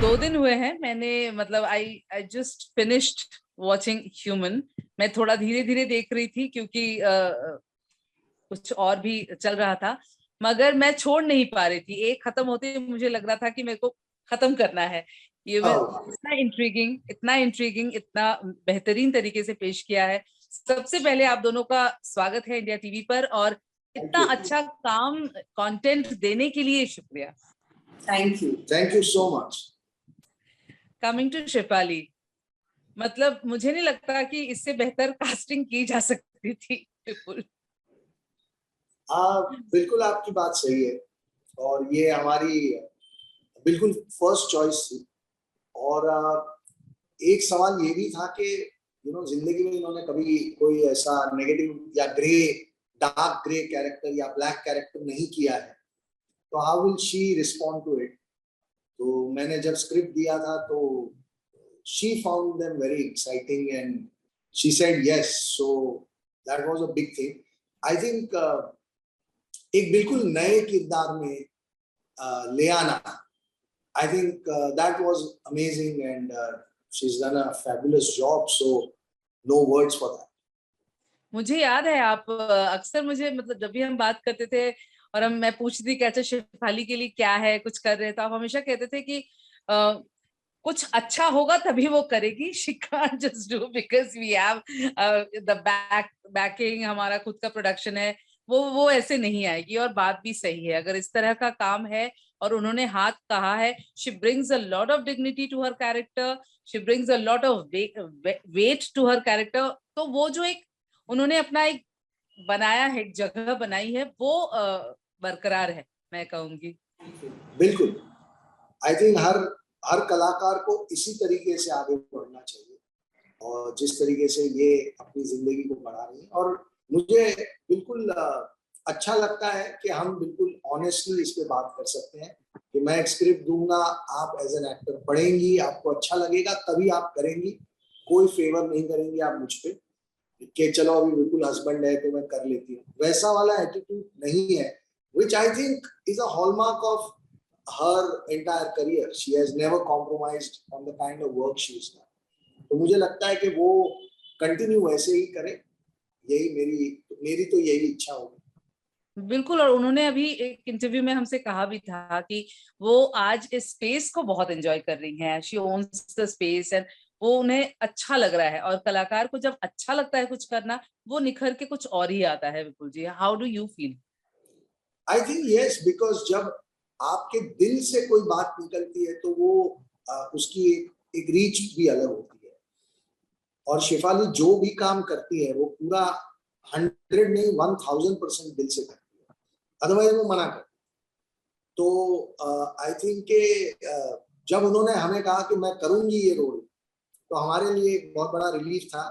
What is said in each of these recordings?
2 दिन हुए हैं मैंने, मतलब I just finished watching human. मैं थोड़ा धीरे धीरे देख रही थी क्योंकि कुछ और भी चल रहा था, मगर मैं छोड़ नहीं पा रही थी। एक खत्म होते ही मुझे लग रहा था कि मेरे को खत्म करना है। ये Oh, इतना इंट्रीगिंग, इतना बेहतरीन तरीके से पेश किया है। सबसे पहले आप दोनों का स्वागत है इंडिया टीवी पर, और thank इतना you. अच्छा काम कंटेंट देने के लिए शुक्रिया। Thank you. Thank you so much. Coming to Shefali, मतलब मुझे नहीं लगता कि इससे बेहतर कास्टिंग की जा सकती थी। बिल्कुल। बिल्कुल आपकी बात सही है, और ये हमारी बिल्कुल फर्स्ट चॉइस थी। और एक सवाल ये भी था कि जिंदगी में इन्होंने कभी कोई ऐसा नेगेटिव या डार्क ग्रे कैरेक्टर या ब्लैक कैरेक्टर नहीं किया है, तो how will she respond to it. तो मैंने जब स्क्रिप्ट दिया था तो she found them very exciting and she said yes, so that was a big thing. I think एक बिल्कुल नए किरदार में ले आना, I think that was amazing, and she's done a fabulous job, so no words for that. मुझे याद है आप अक्सर मुझे, मतलब जब भी हम बात करते थे और मैं पूछती थी कि अच्छा शेफाली के लिए क्या है, कुछ कर रहे हैं, तो आप हमेशा कहते थे कि कुछ अच्छा होगा तभी वो करेगी। She can't just do because we have the backing, हमारा खुद का प्रोडक्शन है, वो ऐसे नहीं आएगी। और बात भी सही है, अगर इस तरह का काम है और उन्होंने हाथ कहा है, she brings a lot of dignity to her character, she brings a lot of weight to her character. तो वो जो एक उन्होंने अपना एक बनाया है, एक जगह बनाई है, वो बरकरार है, मैं कहूंगी। बिल्कुल, आई थिंक हर कलाकार को इसी तरीके से आगे बढ़ना चाहिए, और जिस तरीके से ये अपनी जिंदगी को बढ़ा रही है। और मुझे बिल्कुल अच्छा लगता है कि हम बिल्कुल ऑनेस्टली इस पे बात कर सकते हैं कि मैं एक स्क्रिप्ट दूंगा, आप एज एन एक्टर पढ़ेंगी, आपको अच्छा लगेगा तभी आप करेंगी, कोई फेवर नहीं करेंगी आप मुझ पे कि चलो अभी बिल्कुल हस्बैंड है तो मैं कर लेती हूँ। वैसा वाला एटीट्यूड नहीं है, which I think is a hallmark of her entire career. She has never compromised on the kind of work she has done. तो मुझे लगता है कि वो कंटिन्यू वैसे ही करे, यही मेरी तो यही इच्छा होगी। बिल्कुल। और उन्होंने अभी एक इंटरव्यू में हमसे कहा भी था कि वो आज इस स्पेस को बहुत एंजॉय कर रही हैं, she owns the space, and वो उन्हें अच्छा लग रहा है। और कलाकार को जब अच्छा लगता है कुछ करना, वो निखर के कुछ और ही आता है। बिल्कुल जी, how do you feel? I think yes, because जब आपके दिल से कोई बात निकलती है तो वो उसकी एक रीच भी अलग होती है। और शेफाली जो भी काम करती है वो पूरा 100 नहीं 1000% दिल से करती है, अदरवाइज वो मना करती है। तो आई थिंक के जब उन्होंने हमें कहा कि मैं करूंगी ये रोल, तो हमारे लिए एक बहुत बड़ा रिलीफ था।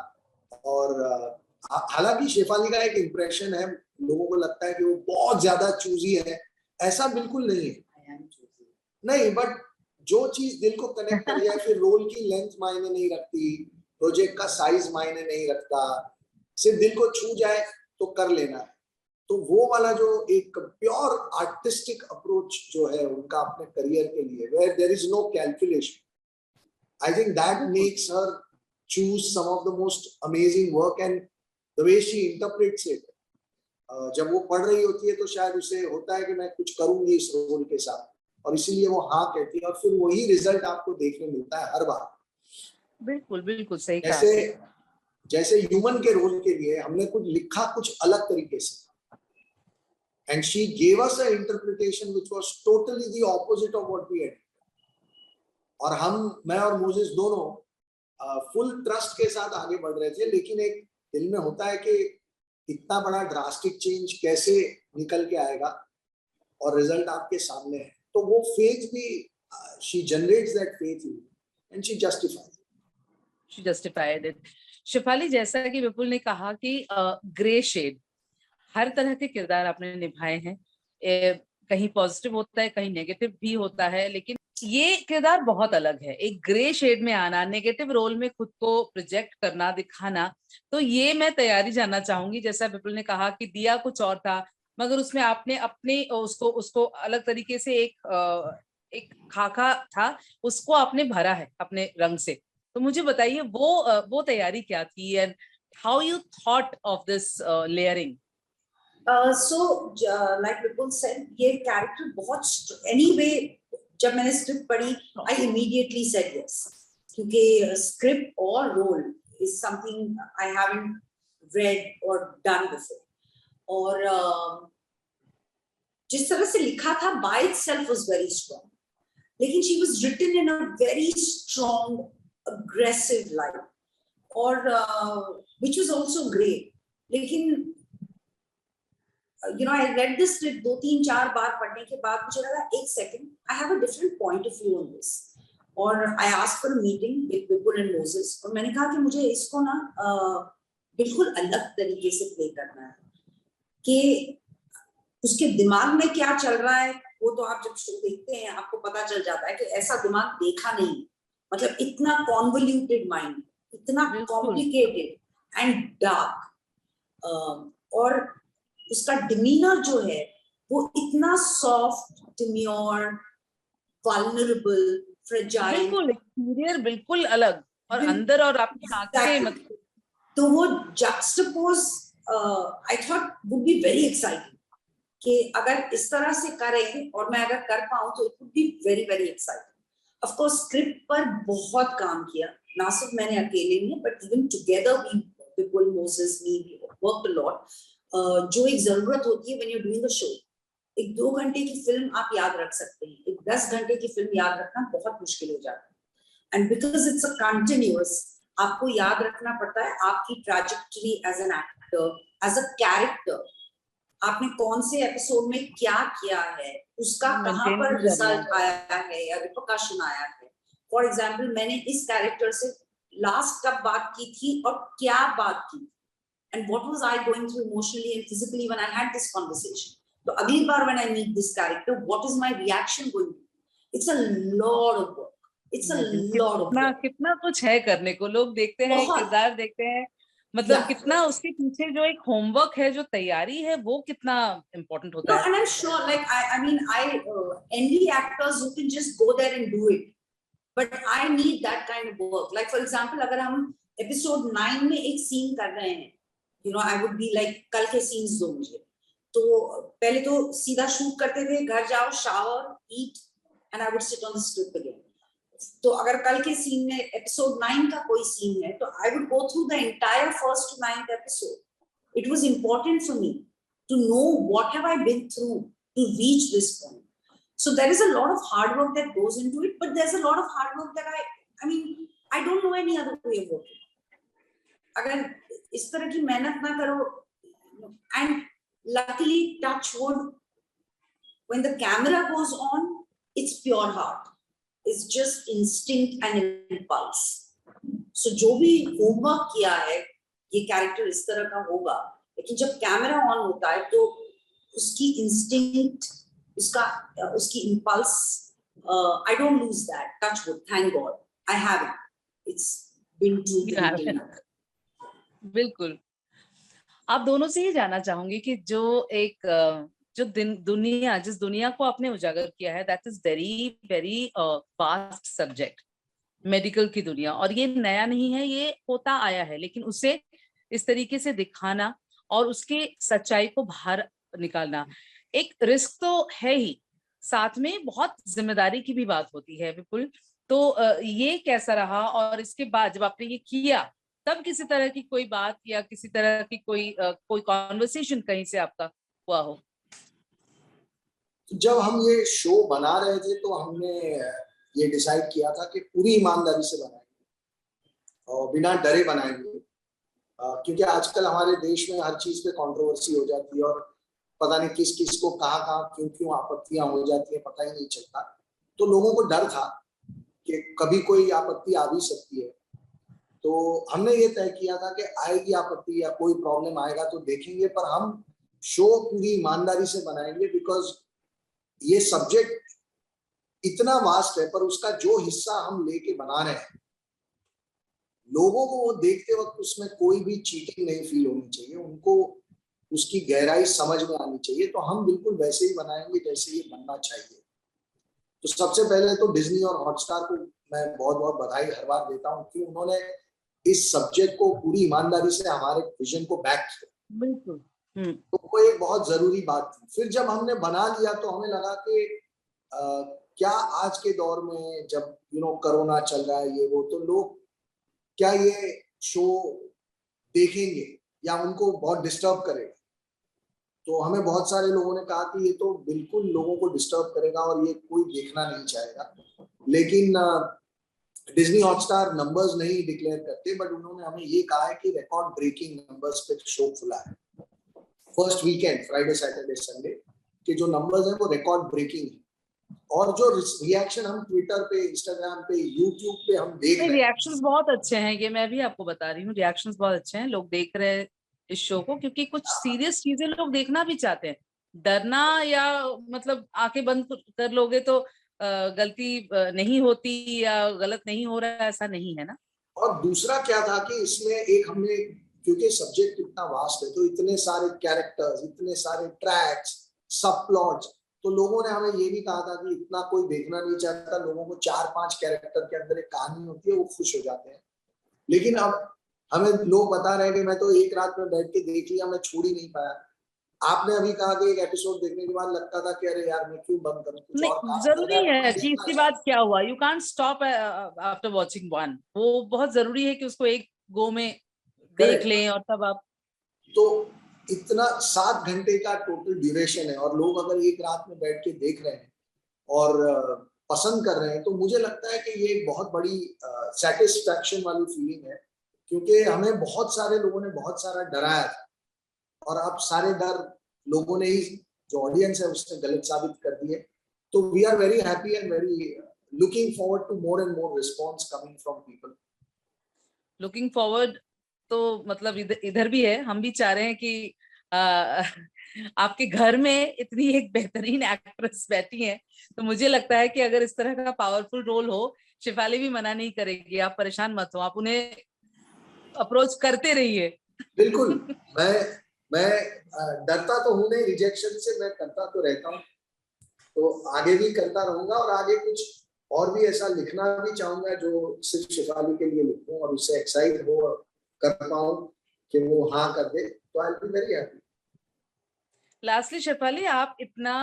और हालांकि शेफाली का एक इम्प्रेशन है, लोगों को लगता है कि वो बहुत ज्यादा चूजी है, ऐसा बिल्कुल नहीं है। नहीं, बट जो चीज दिल को कनेक्ट कर जाए, फिर रोल की लेंथ मायने नहीं रखती, प्रोजेक्ट का साइज मायने नहीं रखता, सिर्फ दिल को छू जाए तो कर लेना है। तो वो वाला जो एक प्योर आर्टिस्टिक अप्रोच जो है उनका अपने करियर के लिए, where there is no calculation, I think that makes her choose some of the most amazing work, and the way she interprets it. जब वो पढ़ रही होती है तो शायद उसे होता है कि मैं कुछ करूंगी इस रोल के साथ, और इसीलिए वो हाँ कहती है, और फिर वही रिजल्ट आपको देखने मिलता है हर बार। बिल्कुल बिल्कुल सही कहा जैसे आपने। जैसे ह्यूमन के रोल के लिए हमने कुछ लिखा कुछ अलग तरीके से, and she gave us an interpretation which was totally the opposite of what we had. और मैं और मोजेस दोनों फुल ट्रस्ट के साथ आगे बढ़ रहे थे, लेकिन एक दिल में होता है कि इतना बड़ा ड्रास्टिक चेंज कैसे निकल के आएगा, और रिजल्ट आपके सामने है। तो वो फेथ भी, she generates that faith and she justified it. Shefali, जैसा कि विपुल ने कहा कि ग्रे शेड, हर तरह के किरदार आपने निभाए हैं। कहीं पॉजिटिव होता है, कहीं नेगेटिव भी होता है, लेकिन ये किरदार बहुत अलग है। एक ग्रे शेड में आना, नेगेटिव रोल में खुद को प्रोजेक्ट करना, दिखाना, तो ये मैं तैयारी जानना चाहूंगी। जैसा विपुल ने कहा कि दिया कुछ और था, मगर उसमें आपने अपने उसको अलग तरीके से एक एक खाका था, उसको आपने भरा है अपने रंग से। तो मुझे बताइए वो तैयारी क्या थी, and how you thought of this layering? So like Vipul said, ये कैरेक्टर बहुत anyway जब मैंने स्क्रिप्ट पढ़ी I immediately said yes, क्योंकि स्क्रिप्ट और role is something I haven't read or done before, और जिस तरह से लिखा था by itself was very strong, लेकिन she was written in a very strong aggressive light, और which was also great, लेकिन I read this script 2-3-4 बार पढ़ने के बाद मुझे लगा एक second, I have a different point of view on this, और I asked for a meeting with Vipul and Moses, और मैंने कहा कि मुझे इसको ना बिल्कुल अलग तरीके से प्ले करना है, कि उसके दिमाग में क्या चल रहा है वो तो आप जब शो देखते हैं आपको पता चल जाता है कि ऐसा दिमाग देखा नहीं, मतलब इतना कॉन्वोल्यूटेड माइंड, इतना कॉम्प्लिकेटेड एंड डार्क, और उसका डिमीनर जो है वो इतना सॉफ्ट, डिम्योर, वल्नरेबल, फ्रेजाइल, बिल्कुल एक्सटीरियर बिल्कुल अलग, और अंदर और आपकी आंखें, मतलब तो वो juxtapose I thought would be very exciting, कि अगर इस तरह से करें और मैं अगर कर पाऊं तो it would be very very exciting. Of course script पर बहुत काम किया, ना सिर्फ मैंने अकेले नहीं, but even together we, Vipul, Moses, me, we worked a lot. जो एक जरूरत होती है when you're doing a show, एक 2 घंटे की फिल्म आप याद रख सकते हैं, एक 10 घंटे की फिल्म याद रखना बहुत मुश्किल हो जाता है, and because it's a continuous, आपको याद रखना पड़ता है आपकी trajectory as an actor, as a character, आपने कौन से एपिसोड में क्या किया है, उसका कहाँ पर रिजल्ट आया है या रिपरकशन आया है। फॉर एग्जाम्पल मैंने इस कैरेक्टर से लास्ट कब बात की थी और क्या बात की, and what was I going through emotionally and physically when I had this conversation. तो अगली बार when I meet this character, what is my reaction going to be? It's a lot of work. It's a lot of work. कितना कुछ है करने को, लोग देखते हैं किरदार देखते हैं, मतलब कितना उसके पीछे जो एक होमवर्क है, जो तैयारी है, वो कितना इम्पोर्टेंट होता है। And I'm sure, like I mean, I envy actors who can just go there and do it, but I need that kind of work. Like for example, अगर हम episode 9 में एक scene कर रहे हैं, I would be like कल के scenes दो मुझे, तो पहले तो सीधा शूट करते थे, घर जाओ, shower, eat, and I would sit on the script again. तो अगर कल के सीन में एपिसोड 9 का कोई सीन है, तो I would go through the entire 1st to 9th episode. It was important for me to know what have I been through to reach this point. So there is a lot of hard work that goes into it, but there's a lot of hard work that I mean, I don't know any other way of working. अगर इस तरह की मेहनत ना करो, and luckily, touch wood, when the camera goes on, it's pure heart. It's just instinct and impulse. So जो भी homework किया है, ये कैरेक्टर इस तरह का होगा, लेकिन जब कैमरा ऑन होता है तो उसकी इंस्टिंक्ट, उसकी impulse, I don't lose that. Touch wood, thank God, I haven't. It's been true. बिल्कुल। आप दोनों से ही जानना चाहूंगी कि जिस दुनिया को आपने उजागर किया है, that is very very vast subject, medical की दुनिया, और ये नया नहीं है, ये होता आया है, लेकिन उसे इस तरीके से दिखाना और उसके सच्चाई को बाहर निकालना एक रिस्क तो है ही, साथ में बहुत जिम्मेदारी की भी बात होती है विपुल। तो ये कैसा रहा, और इसके बाद जब आपने ये किया, तब किसी तरह की कोई बात या किसी तरह की कोई कॉन्वर्सेशन कहीं से आपका हुआ हो? जब हम ये शो बना रहे थे तो हमने ये डिसाइड किया था कि पूरी ईमानदारी से बनाएंगे और बिना डरे बनाएंगे, क्योंकि आजकल हमारे देश में हर चीज पे कंट्रोवर्सी हो जाती है और पता नहीं किस किस को कहाँ क्यों आपत्तियां हो जाती है, पता ही नहीं चलता। तो लोगों को डर था कि कभी कोई आपत्ति आ भी सकती है, तो हमने ये तय किया था कि आएगी आपत्ति या कोई प्रॉब्लम आएगा तो देखेंगे, पर हम शो पूरी ईमानदारी से बनाएंगे, बिकॉज ये सब्जेक्ट इतना वास्ट है, पर उसका जो हिस्सा हम लेके बना रहे हैं, लोगों को वो देखते वक्त उसमें कोई भी चीटिंग नहीं फील होनी चाहिए, उनको उसकी गहराई समझ में आनी चाहिए। तो हम बिल्कुल वैसे ही बनाएंगे जैसे ये बनना चाहिए। तो तो सबसे पहले तो डिज्नी और हॉटस्टार को मैं बहुत बहुत बधाई हर बार देता हूँ कि उन्होंने इस सब्जेक्ट को पूरी ईमानदारी से हमारे विजन को बैक किया। बिल्कुल। तो वो एक बहुत जरूरी बात थी। फिर जब हमने बना लिया तो हमें लगा कि क्या आज के दौर में जब कोरोना चल रहा है ये वो, तो लोग क्या ये शो देखेंगे या उनको बहुत डिस्टर्ब करेगा। तो हमें बहुत सारे लोगों ने कहा कि ये तो बिल्कुल लोगों को डिस्टर्ब करेगा और ये कोई देखना नहीं चाहेगा। लेकिन डिज्नी हॉटस्टार नंबर्स नहीं डिक्लेयर करते, बट उन्होंने हमें ये कहा है कि रिकॉर्ड ब्रेकिंग नंबर्स पे शो खुला है। First weekend Friday Saturday Sunday के जो नंबर्स हैं वो रिकॉर्ड ब्रेकिंग है। और जो रिएक्शन हम ट्विटर पे, इंस्टाग्राम पे, यूट्यूब पे हम देख रहे हैं, रिएक्शंस बहुत अच्छे हैं। ये मैं भी आपको बता रही हूँ, रिएक्शंस बहुत अच्छे हैं, लोग देख रहे हैं इस शो को, क्योंकि कुछ सीरियस चीजें लोग देखना भी चाहते हैं। डरना या मतलब आंखें बंद कर लोगे तो गलती नहीं होती या गलत नहीं हो रहा है, ऐसा नहीं है ना। और दूसरा क्या था कि इसमें एक हमने, क्योंकि सब्जेक्ट इतना वास्ट है तो इतने सारे कैरेक्टर्स, इतने सारे ट्रैक्स, सब प्लॉट्स, तो लोगों ने हमें ये भी कहा था कि इतना कोई देखना नहीं चाहता। लोगों को 4-5 कैरेक्टर के अंदर एक कहानी होती है, वो खुश हो जाते हैं। लेकिन अब हमें लोग बता रहे हैं कि मैं तो एक रात में बैठ के देख लिया, मैं छोड़ ही नहीं पाया। आपने अभी कहा कि एक एपिसोड देखने के बाद लगता था कि अरे यार मैं क्यों बंद करूं, कुछ और काम जरूरी है कि इसके बाद क्या हुआ, you can't stop after watching one. वो बहुत जरूरी है कि उसको एक गो में देख लें और तब आप। तो इतना 7 घंटे का टोटल ड्यूरेशन है और लोग अगर एक रात में बैठ के देख रहे हैं और पसंद कर रहे हैं, तो मुझे लगता है कि ये एक बहुत बड़ी सेटिस्फैक्शन वाली फीलिंग है। क्योंकि हमें बहुत सारे लोगों ने बहुत सारा डराया था और अब सारे डर लोगों ने ही, जो ऑडियंस है उसने गलत साबित कर दिए। तो we are very happy and very looking forward to more and more response coming from people. Looking forward तो मतलब इधर भी है, हम भी चाह रहे हैं कि आपके घर में इतनी एक बेहतरीन एक्ट्रेस बैठी है, तो मुझे लगता है कि अगर इस तरह का पावरफुल रोल हो, शेफाली भी मना नहीं करेगी। आप परेशान मत हो, आप उन्हें अप्रोच करते रहिए। बिल्कुल। मैं डरता तो हूं नहीं रिजेक्शन से, मैं करता तो रहता हूँ, तो आगे भी करता रहूंगा और आगे कुछ और भी ऐसा लिखना भी चाहूंगा जो सिर्फ शेफाली के लिए लिखूं और उससे एक्साइट हो कर पाऊं कि वो हाँ कर दे, तो I will be very happy. Lastly Shefali, आप इतना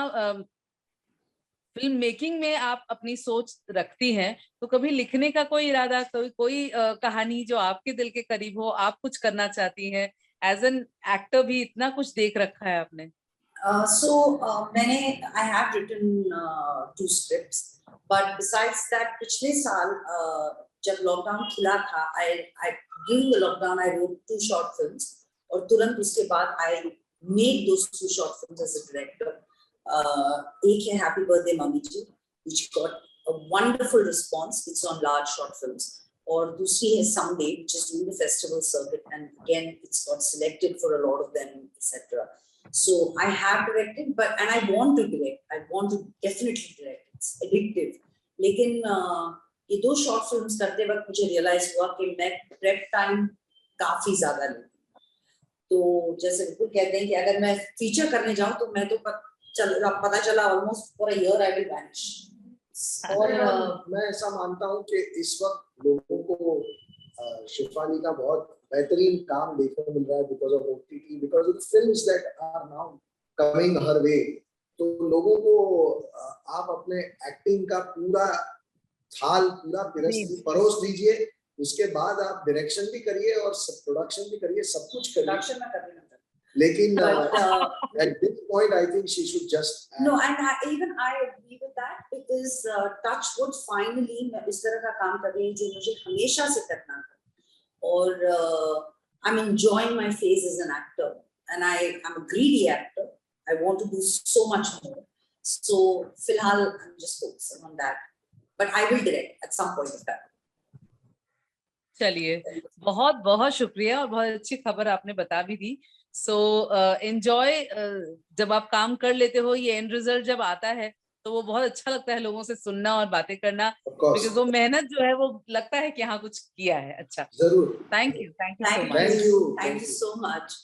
फिल्म मेकिंग में आप अपनी सोच रखती हैं, तो कभी लिखने का कोई इरादा, कोई कहानी जो आपके दिल के करीब हो, आप कुछ करना चाहती हैं? एज एन एक्टर भी इतना कुछ देख रखा है आपने। मैंने I have written 2 scripts, but besides that पिछले साल जब लॉकडाउन खुला था, I during the lockdown I wrote 2 short films और तुरंत उसके बाद I made those 2 short films as a director. एक है happy birthday mummy ji, which got a wonderful response. It's on large short films. और दूसरी है Someday, which is doing the festival circuit, and again it's got selected for a lot of them, etc. So I have directed, and I want to direct. I want to definitely direct. It's addictive. लेकिन ये 2 short films करते वक्त मुझे realise हुआ कि मैं prep time काफी ज्यादा लेती हूँ। तो जैसे बिल्कुल कहते हैं कि अगर मैं फीचर करने जाऊँ तो मैं तो पता चला almost for a year I will vanish. और मैं ऐसा मानता हूँ कि इस वक्त लोगों को शेफाली का बहुत बेहतरीन काम देखने को मिल रहा है because of OTT, because of films that are now coming her way. तो लोगों को आप अपने एक्टिंग का पूरा थाल, पूरा परोस दीजिए, उसके बाद आप डायरेक्शन भी करिए और प्रोडक्शन भी करिए, सब कुछ करिए। लेकिन at this point I think she should just add. No, and I agree with that because Touchwood finally मैं इस तरह का काम कर रही हूँ जो मुझे हमेशा से करना था और I'm enjoying my phase as an actor and I'm a greedy actor. I want to do so much more. So फिलहाल I'm just focusing on that, but I will direct at some point of time. चलिए, बहुत बहुत शुक्रिया और बहुत अच्छी खबर आपने बता भी दी। सो एंजॉय, जब आप काम कर लेते हो, ये एंड रिजल्ट जब आता है तो वो बहुत अच्छा लगता है लोगों से सुनना और बातें करना, बिकॉज़ वो मेहनत जो है वो लगता है कि हाँ कुछ किया है अच्छा। जरूर। Thank you so much. Thank you so much.